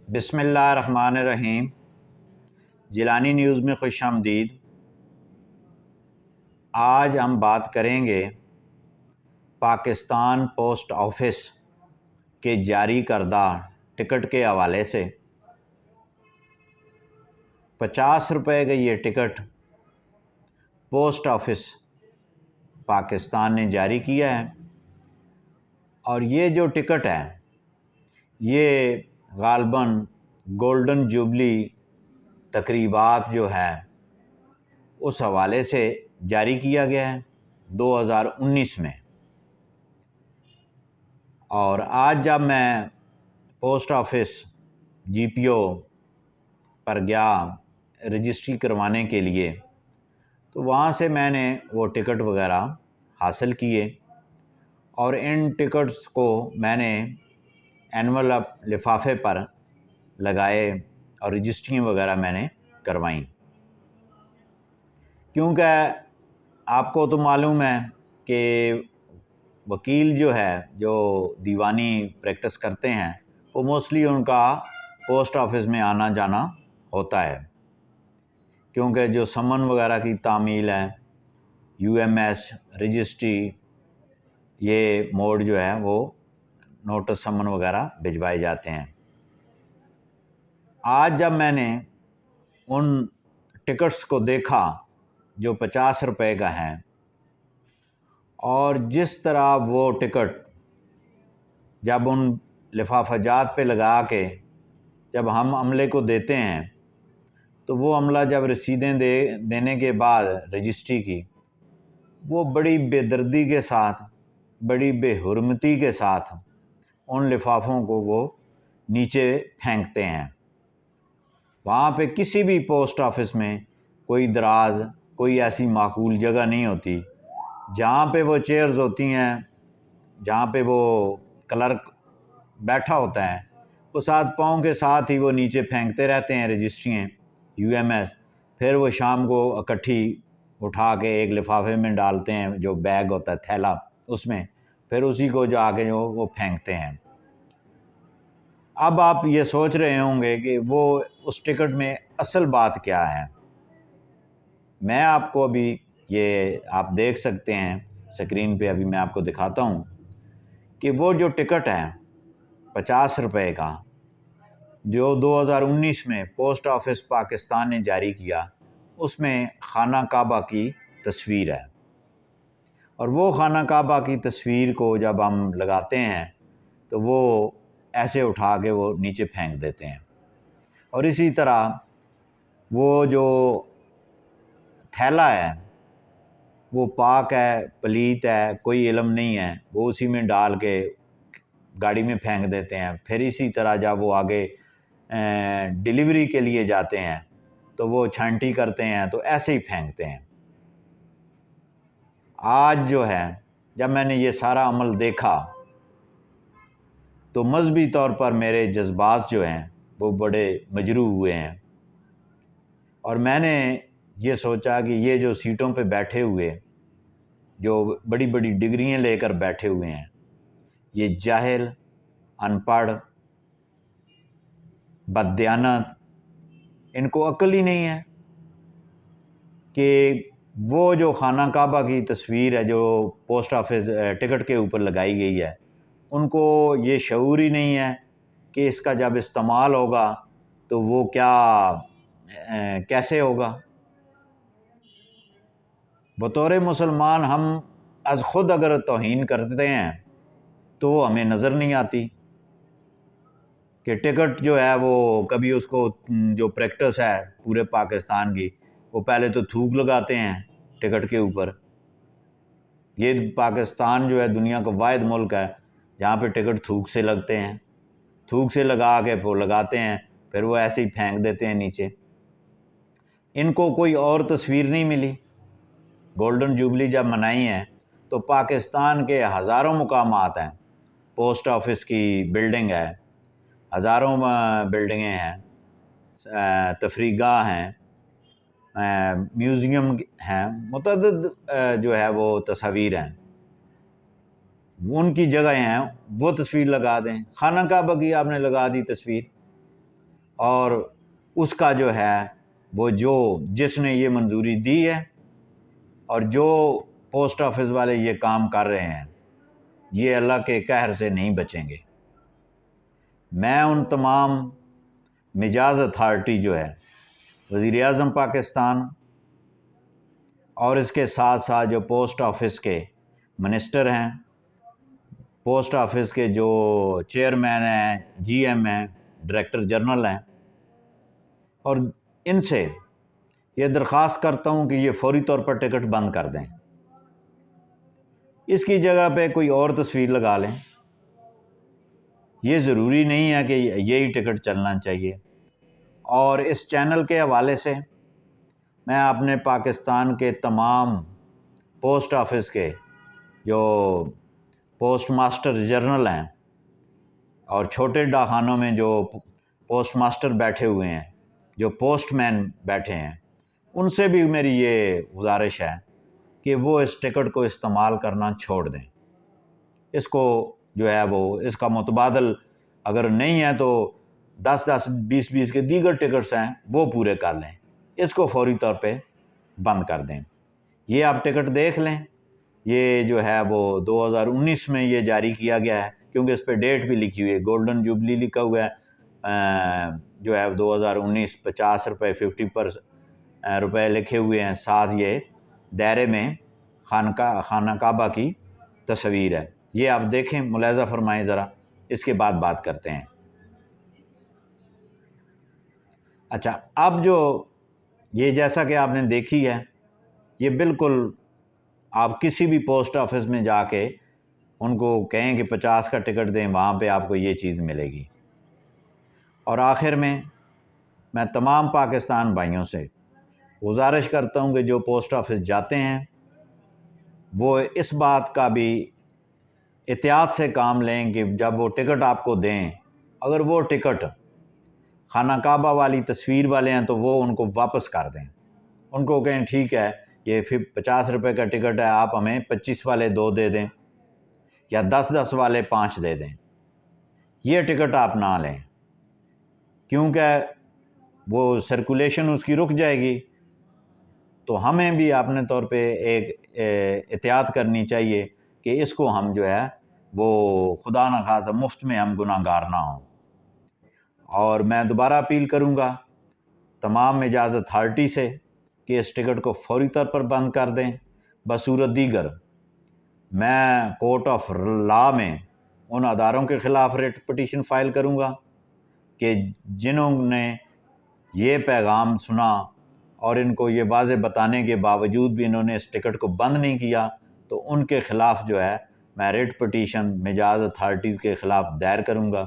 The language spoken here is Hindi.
बिस्मिल्लाहिर्रहमानिर्रहीम। जिलानी न्यूज़ में खुशामदीद। आज हम बात करेंगे पाकिस्तान पोस्ट ऑफिस के जारी करदा टिकट के हवाले से। 50 रुपये का ये टिकट पोस्ट ऑफिस पाकिस्तान ने जारी किया है, और ये जो टिकट है ये गालबन गोल्डन जुबली तकरीबात जो है उस हवाले से जारी किया गया है 2019 में। और आज जब मैं पोस्ट ऑफिस जीपीओ पर गया रजिस्ट्री करवाने के लिए, तो वहाँ से मैंने वो टिकट वगैरह हासिल किए, और इन टिकट्स को मैंने एनवलप लिफाफे पर लगाए और रजिस्ट्री वगैरह मैंने करवाई। क्योंकि आपको तो मालूम है कि वकील जो है, जो दीवानी प्रैक्टिस करते हैं, वो मोस्टली उनका पोस्ट ऑफिस में आना जाना होता है, क्योंकि जो समन वगैरह की तामील है, यूएमएस रजिस्ट्री, ये मोड जो है वो नोटिस समन वगैरह भिजवाए जाते हैं। आज जब मैंने उन टिकट्स को देखा जो 50 रुपये का है, और जिस तरह वो टिकट जब उन लिफाफाजात पे लगा के जब हम अमले को देते हैं, तो वो अमला जब रसीदें देने के बाद रजिस्ट्री की, वो बड़ी बेदर्दी के साथ, बड़ी बेहुरमती के साथ उन लिफाफों को वो नीचे फेंकते हैं। वहाँ पे किसी भी पोस्ट ऑफिस में कोई दराज, कोई ऐसी माकूल जगह नहीं होती जहाँ पे वो चेयर्स होती हैं, जहाँ पे वो क्लर्क बैठा होता है, वो साथ पाँव के साथ ही वो नीचे फेंकते रहते हैं रजिस्ट्रियाँ, यूएमएस। फिर वो शाम को इकट्ठी उठा के एक लिफाफे में डालते हैं, जो बैग होता है, थैला, उसमें फिर उसी को जो आगे जो वो फेंकते हैं। अब आप ये सोच रहे होंगे कि वो उस टिकट में असल बात क्या है। मैं आपको अभी, ये आप देख सकते हैं स्क्रीन पे, अभी मैं आपको दिखाता हूँ कि वो जो टिकट है 50 रुपये का, जो 2019 में पोस्ट ऑफिस पाकिस्तान ने जारी किया, उसमें खाना काबा की तस्वीर है। और वो खाना काबा की तस्वीर को जब हम लगाते हैं तो वो ऐसे उठा के वो नीचे फेंक देते हैं। और इसी तरह वो जो थैला है वो पाक है, पलीत है, कोई इल्म नहीं है, वो उसी में डाल के गाड़ी में फेंक देते हैं। फिर इसी तरह जब वो आगे डिलीवरी के लिए जाते हैं तो वो छांटी करते हैं, तो ऐसे ही फेंकते हैं। आज जो है जब मैंने ये सारा अमल देखा तो मजहबी तौर पर मेरे जज्बात जो हैं वो बड़े मजरूह हुए हैं, और मैंने ये सोचा कि ये जो सीटों पे बैठे हुए, जो बड़ी बड़ी डिग्रियां लेकर बैठे हुए हैं, ये जाहिल, अनपढ़, बददियानत, इनको अक्ल ही नहीं है कि वो जो खाना काबा की तस्वीर है जो पोस्ट ऑफिस टिकट के ऊपर लगाई गई है, उनको ये शऊर ही नहीं है कि इसका जब इस्तेमाल होगा तो वो क्या कैसे होगा। बतौर मुसलमान हम अज ख़ुद अगर तौहीन करते हैं तो वो हमें नज़र नहीं आती कि टिकट जो है वो कभी उसको, जो प्रैक्टिस है पूरे पाकिस्तान की, वो पहले तो थूक लगाते हैं टिकट के ऊपर। ये पाकिस्तान जो है दुनिया का वाहिद मुल्क है जहाँ पे टिकट थूक से लगते हैं, थूक से लगा के वो लगाते हैं, फिर वो ऐसे ही फेंक देते हैं नीचे। इनको कोई और तस्वीर नहीं मिली। गोल्डन जुबली जब मनाई है तो पाकिस्तान के हज़ारों मुकामात हैं, पोस्ट ऑफिस की बिल्डिंग है, हज़ारों बिल्डिंगें हैं, तफरीगाह हैं, म्यूज़ियम हैं, मुतअद्दिद जो है वो तस्वीर हैं, उनकी जगह हैं, वो तस्वीर लगा दें। खाना काबा की आपने लगा दी तस्वीर, और उसका जो है वो जिसने ये मंजूरी दी है और जो पोस्ट ऑफिस वाले ये काम कर रहे हैं, ये अल्लाह के कहर से नहीं बचेंगे। मैं उन तमाम मिजाज अथॉरिटी जो है वज़ीर आज़म पाकिस्तान और इसके साथ साथ जो पोस्ट ऑफिस के मिनिस्टर हैं, पोस्ट ऑफिस के जो चेयरमैन हैं, जीएम हैं, डायरेक्टर जनरल हैं, और इनसे ये दरख्वास्त करता हूँ कि ये फौरी तौर पर टिकट बंद कर दें। इसकी जगह पे कोई और तस्वीर लगा लें। ये ज़रूरी नहीं है कि यही टिकट चलना चाहिए। और इस चैनल के हवाले से मैं अपने पाकिस्तान के तमाम पोस्ट ऑफिस के जो पोस्ट मास्टर जनरल हैं और छोटे डाकखानों में जो पोस्ट मास्टर बैठे हुए हैं, जो पोस्टमैन बैठे हैं, उनसे भी मेरी ये गुजारिश है कि वो इस टिकट को इस्तेमाल करना छोड़ दें। इसको जो है वो इसका मुतबादल अगर नहीं है तो 10-10, 20-20 के दीगर टिकट्स हैं वो पूरे कर लें। इसको फौरी तौर पे बंद कर दें। ये आप टिकट देख लें, ये जो है वो 2019 में ये जारी किया गया है, क्योंकि इस पे डेट भी लिखी हुई है, गोल्डन जुबली लिखा हुआ है, जो है 2019, 50 रुपये 50 रुपये लिखे हुए हैं। साथ ये दायरे में खाना काबा की तस्वीर है। ये आप देखें, मुलाहिज़ा फरमाएं ज़रा, इसके बाद बात करते हैं। अच्छा, अब जो ये जैसा कि आपने देखी है, ये बिल्कुल आप किसी भी पोस्ट ऑफिस में जाके उनको कहें कि 50 का टिकट दें, वहाँ पे आपको ये चीज़ मिलेगी। और आखिर में मैं तमाम पाकिस्तान भाइयों से गुजारिश करता हूँ कि जो पोस्ट ऑफिस जाते हैं वो इस बात का भी एहतियात से काम लें कि जब वो टिकट आपको दें, अगर वो टिकट खाना काबा वाली तस्वीर वाले हैं तो वो उनको वापस कर दें। उनको कहें ठीक है, ये फिर 50 रुपये का टिकट है, आप हमें 25 वाले 2 दे दें या 10-10 वाले 5 दे दें। ये टिकट आप ना लें, क्योंकि वो सर्कुलेशन उसकी रुक जाएगी। तो हमें भी अपने तौर पे एक एहतियात करनी चाहिए कि इसको हम जो है वो खुदा न खास्ता मुफ्त में हम गुनाहगार ना हों। और मैं दोबारा अपील करूँगा तमाम मिजाज अथॉरिटी से कि इस टिकट को फौरी तौर पर बंद कर दें। बसूरत दीगर मैं कोर्ट ऑफ लॉ में उन अदारों के ख़िलाफ़ रिट पटिशन फ़ाइल करूँगा कि जिन्होंने ये पैगाम सुना और इनको ये वाज़े बताने के बावजूद भी इन्होंने इस टिकट को बंद नहीं किया, तो उनके ख़िलाफ़ जो है मैं रिट पटिशन मिजाज अथॉरिटीज़ के ख़िलाफ़ दायर करूँगा।